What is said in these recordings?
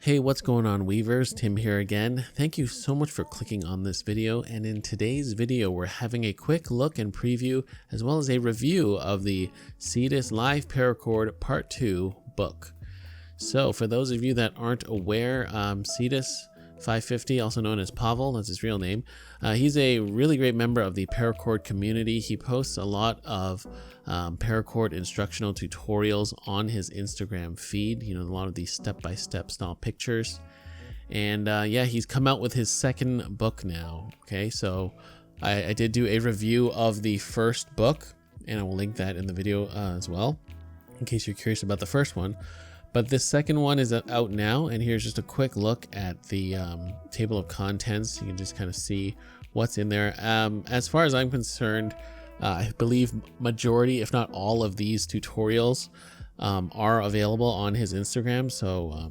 Hey, what's going on, Weavers? Tim here again. Thank you so much for clicking on this video, and in today's video we're having a quick look and preview as well as a review of the CETUS Live Paracord Part 2 book. So for those of you that aren't aware, CETUS 550, also known as Pavel, that's his real name. He's a really great member of the Paracord community. He posts a lot of Paracord instructional tutorials on his Instagram feed, a lot of these step-by-step style pictures. And yeah, he's come out with his second book now. Okay, so I did do a review of the first book, and I will link that in the video as well, in case you're curious about the first one. But this second one is out now, and here's just a quick look at the table of contents. You can just kind of see what's in there. As far as I'm concerned, I believe majority, if not all, of these tutorials are available on his Instagram. So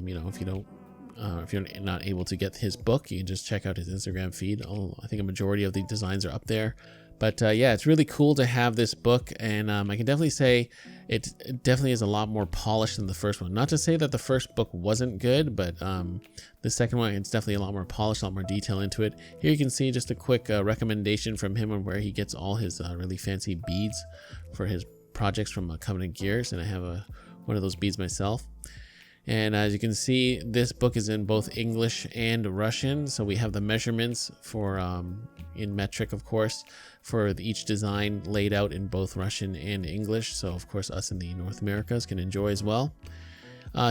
if you're not able to get his book, you can just check out his Instagram feed. I think a majority of the designs are up there. But yeah, it's really cool to have this book, and I can definitely say it definitely is a lot more polished than the first one. Not to say that the first book wasn't good, but the second one, it's definitely a lot more polished, a lot more detail into it. Here you can see just a quick recommendation from him on where he gets all his really fancy beads for his projects from Covenant Gears, and I have one of those beads myself. And as you can see, this book is in both English and Russian. So we have the measurements for, in metric, of course, for each design laid out in both Russian and English. So of course, us in the North Americas can enjoy as well.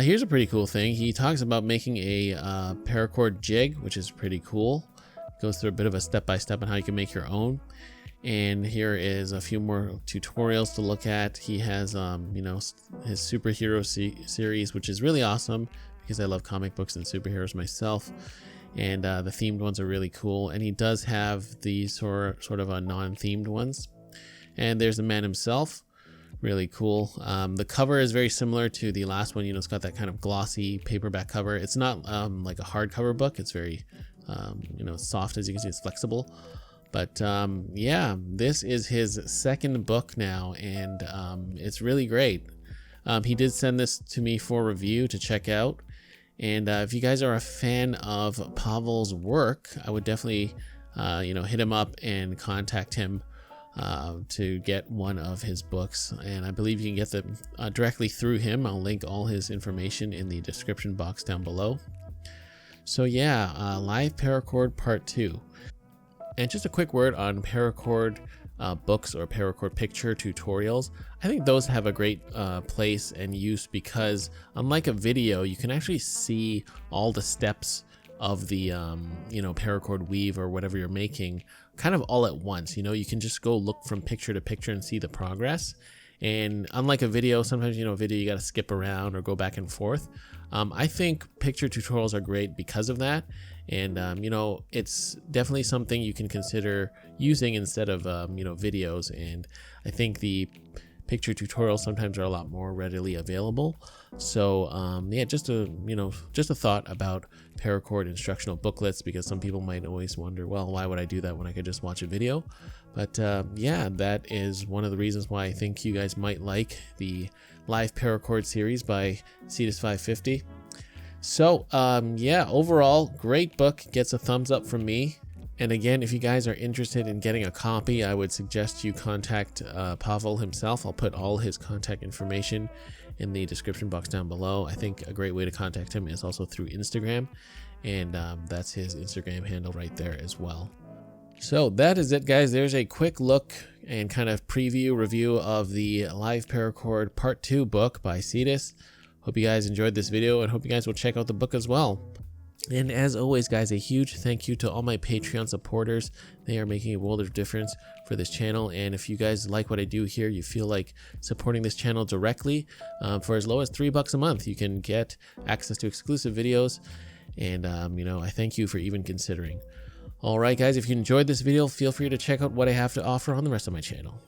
Here's a pretty cool thing. He talks about making a paracord jig, which is pretty cool. Goes through a bit of a step-by-step on how you can make your own. And here is a few more tutorials to look at. He has, his superhero series, which is really awesome because I love comic books and superheroes myself. And the themed ones are really cool. And he does have these sort of non-themed ones. And there's the man himself. Really cool. The cover is very similar to the last one. It's got that kind of glossy paperback cover. It's not like a hardcover book. It's very, soft, as you can see. It's flexible. But yeah, this is his second book now, and it's really great. He did send this to me for review to check out. And if you guys are a fan of Pavel's work, I would definitely, hit him up and contact him to get one of his books. And I believe you can get them directly through him. I'll link all his information in the description box down below. So yeah, Live Paracord Part 2. And just a quick word on Paracord books or Paracord picture tutorials. I think those have a great place and use because unlike a video, you can actually see all the steps of the Paracord weave or whatever you're making kind of all at once. You can just go look from picture to picture and see the progress. And unlike a video, sometimes, a video you got to skip around or go back and forth. I think picture tutorials are great because of that. And, it's definitely something you can consider using instead of, videos. And I think the picture tutorials sometimes are a lot more readily available. So, yeah, just a thought about Paracord instructional booklets, because some people might always wonder, well, why would I do that when I could just watch a video? But yeah, that is one of the reasons why I think you guys might like the Live Paracord series by CETUS 550. So yeah, overall, great book, gets a thumbs up from me. And again, if you guys are interested in getting a copy, I would suggest you contact Pavel himself. I'll put all his contact information in the description box down below. I think a great way to contact him is also through Instagram, and that's his Instagram handle right there as well. So that is it, guys. There's a quick look and kind of preview review of the Live Paracord Part 2 book by CETUS. Hope you guys enjoyed this video, and hope you guys will check out the book as well. And as always, guys, a huge thank you to all my Patreon supporters. They are making a world of difference for this channel. And if you guys like what I do here, you feel like supporting this channel directly, for as low as $3 a month, you can get access to exclusive videos. And, I thank you for even considering. All right, guys, if you enjoyed this video, feel free to check out what I have to offer on the rest of my channel.